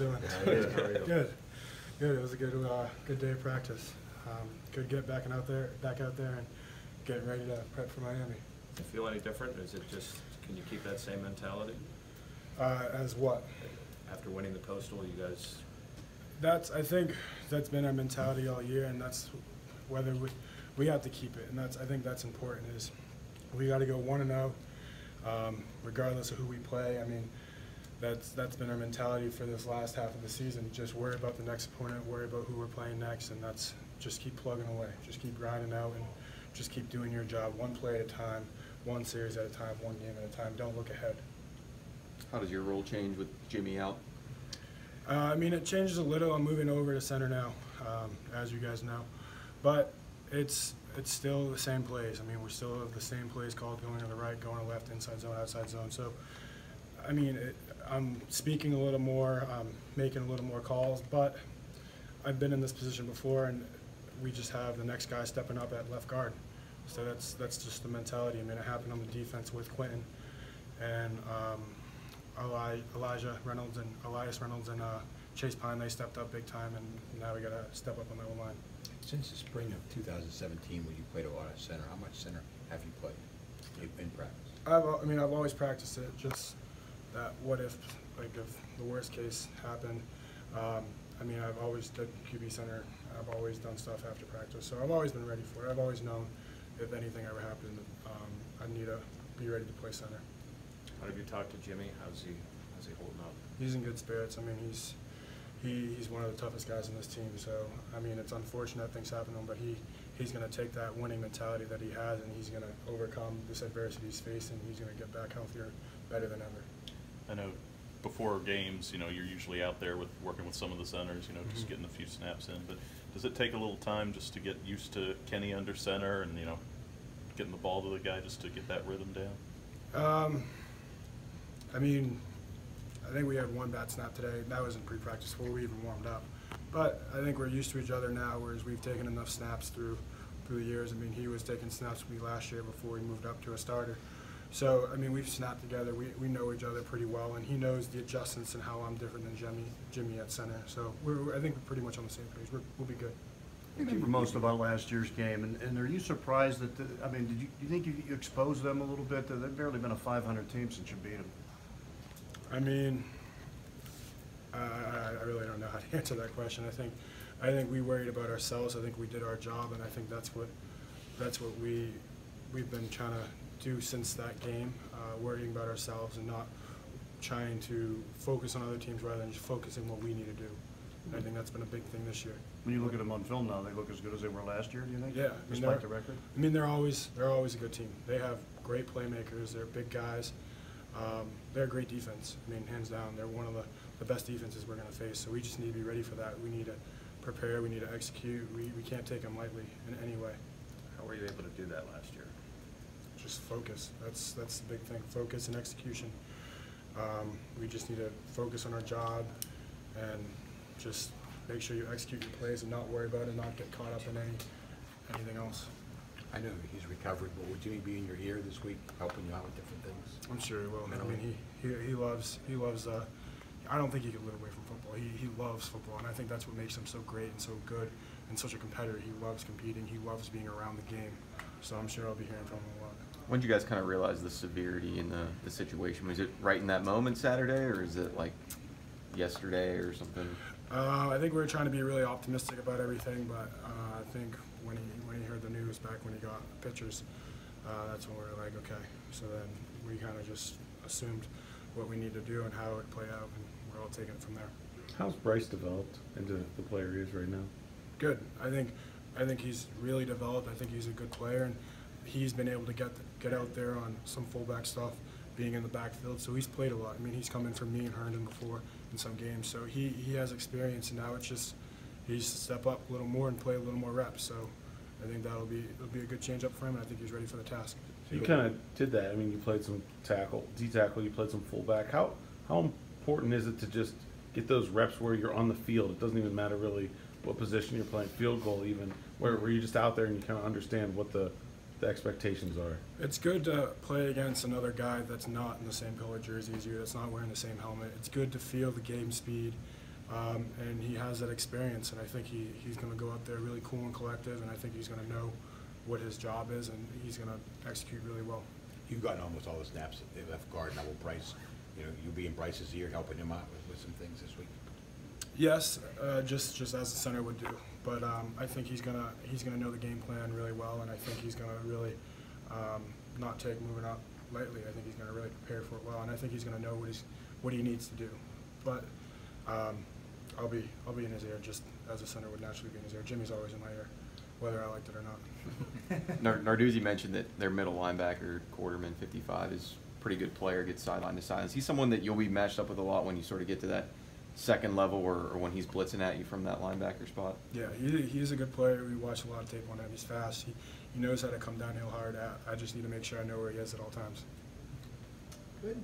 doing? Good. Good. It was a good day of practice. Good get back out there and getting ready to prep for Miami. Do you feel any different? Is it just, can you keep that same mentality? As what? After winning the Coastal, you guys? I think that's been our mentality all year, and that's whether we have to keep it, and I think that's important. Is we got to go 1-0, regardless of who we play. I mean, that's been our mentality for this last half of the season. Just worry about the next opponent, worry about who we're playing next, and that's just keep plugging away, just keep grinding out, and just keep doing your job, one play at a time, one series at a time, one game at a time. Don't look ahead. How does your role change with Jimmy out? I mean, it changes a little. I'm moving over to center now, as you guys know, but it's still the same plays. I mean, we still have the same plays called, going to the right, going to the left, inside zone, outside zone. So, I mean, I'm speaking a little more, making a little more calls, but I've been in this position before, and we just have the next guy stepping up at left guard. So that's just the mentality. I mean, it happened on the defense with Quentin and Elias Reynolds and Chase Pine. They stepped up big time, and now we got to step up on that line. Since the spring of 2017, when you played a lot of center, how much center have you played in practice? I've always practiced it. Just that, what if, like, if the worst case happened. I mean, I've always did QB center. I've always done stuff after practice, so I've always been ready for it. I've always known if anything ever happened, I need to be ready to play center. How have you talked to Jimmy? How's he holding up? He's in good spirits. I mean, he's one of the toughest guys in this team. So, I mean, it's unfortunate things happen to him, but he's going to take that winning mentality that he has, and he's going to overcome this adversity he's facing. He's going to get back healthier, better than ever. I know before games, you're usually out there working with some of the centers, just getting a few snaps in. But does it take a little time just to get used to Kenny under center and, getting the ball to the guy just to get that rhythm down? I mean, I think we had one bad snap today. That was in pre-practice before we even warmed up. But I think we're used to each other now, whereas we've taken enough snaps through the years. I mean, he was taking snaps with me last year before he moved up to a starter. So, I mean, we've snapped together. We know each other pretty well, and he knows the adjustments and how I'm different than Jimmy at center. So I think we're pretty much on the same page. We'll be good. You remember most about last year's game, and are you surprised that, do you think you exposed them a little bit? They've barely been a 500 team since you beat them. I mean, I really don't know how to answer that question. I think we worried about ourselves. I think we did our job, and I think that's what we've been trying to do since that game, worrying about ourselves and not trying to focus on other teams rather than just focusing on what we need to do. And I think that's been a big thing this year. When you look at them on film now, they look as good as they were last year, do you think? Yeah. Despite the record? I mean, they're always a good team. They have great playmakers. They're big guys. They're a great defense. I mean, hands down, they're one of the best defenses we're going to face. So we just need to be ready for that. We need to prepare. We need to execute. We can't take them lightly in any way. How were you able to do that last year? Just focus. That's the big thing. Focus and execution. We just need to focus on our job and just make sure you execute your plays and not worry about it, not get caught up in anything else. I know he's recovered, but would Jimmy be in your ear this week, helping you out with different things? I'm sure he will. I mean, he loves. I don't think he could live away from football. He loves football, and I think that's what makes him so great and so good and such a competitor. He loves competing. He loves being around the game. So I'm sure I'll be hearing from him a lot. When did you guys kind of realize the severity in the situation? Was it right in that moment Saturday, or is it like yesterday or something? I think we were trying to be really optimistic about everything, but I think when he heard the news back when he got pictures, that's when we were like, okay. So then we kind of just assumed what we need to do and how it would play out, and we're all taking it from there. How's Bryce developed into the player he is right now? Good. I think he's really developed. I think he's a good player, and he's been able to get out there on some fullback stuff, being in the backfield. So he's played a lot. I mean, he's come in from me and Herndon before in some games. So he has experience, and now it's just he's to step up a little more and play a little more reps. So I think it'll be a good change up for him, and I think he's ready for the task. So you kind of did that. I mean, you played some D-tackle, you played some fullback. How important is it to just get those reps where you're on the field? It doesn't even matter really what position you're playing, field goal even, where you're just out there and you kind of understand what the expectations are. It's good to play against another guy that's not in the same color jersey as you, that's not wearing the same helmet. It's good to feel the game speed, and he has that experience, and I think he's going to go out there really cool and collective, and I think he's going to know what his job is, and he's going to execute really well. You've gotten almost all the snaps at left guard. Now, will Bryce, you know, you'll be in Bryce's ear helping him out with some things this week? Yes, just as the center would do. But I think he's gonna know the game plan really well, and I think he's gonna really not take moving up lightly. I think he's gonna really prepare for it well, and I think he's gonna know what he needs to do. But I'll be in his ear just as a center would naturally be in his ear. Jimmy's always in my ear, whether I liked it or not. Narduzzi mentioned that their middle linebacker, Quarterman, 55, is a pretty good player, gets sideline to sideline. Is he someone that you'll be matched up with a lot when you sort of get to that second level or when he's blitzing at you from that linebacker spot? Yeah, he's a good player. We watch a lot of tape on him. He's fast. He knows how to come downhill hard. I just need to make sure I know where he is at all times. Good.